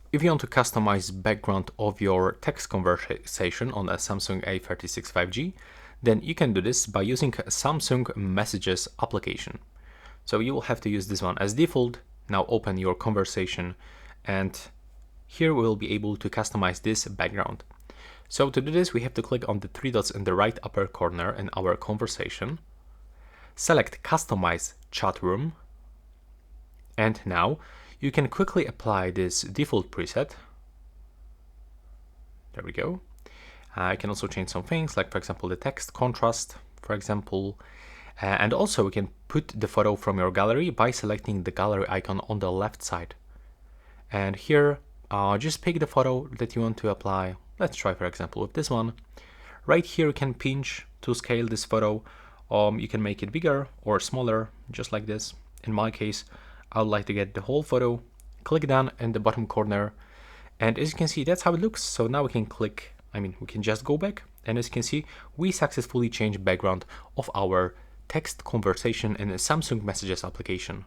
If you want to customize background of your text conversation on a Samsung A36 5G, then you can do this by using a Samsung Messages application. So you will have to use this one as default. Now open your conversation, and here we will be able to customize this background. So to do this, we have to click on the three dots in the right upper corner in our conversation, select Customize Chat Room, and now you can quickly apply this default preset. There we go. You can also change some things, like for example the text contrast, for example, and also we can put the photo from your gallery by selecting the gallery icon on the left side. And here, just pick the photo that you want to apply. Let's try, for example, with this one. Right here, you can pinch to scale this photo. You can make it bigger or smaller, just like this. In my case, I would like to get the whole photo. Click down in the bottom corner, and as you can see, that's how it looks. So now we can we can just go back, and as you can see, we successfully changed background of our text conversation in the Samsung Messages application.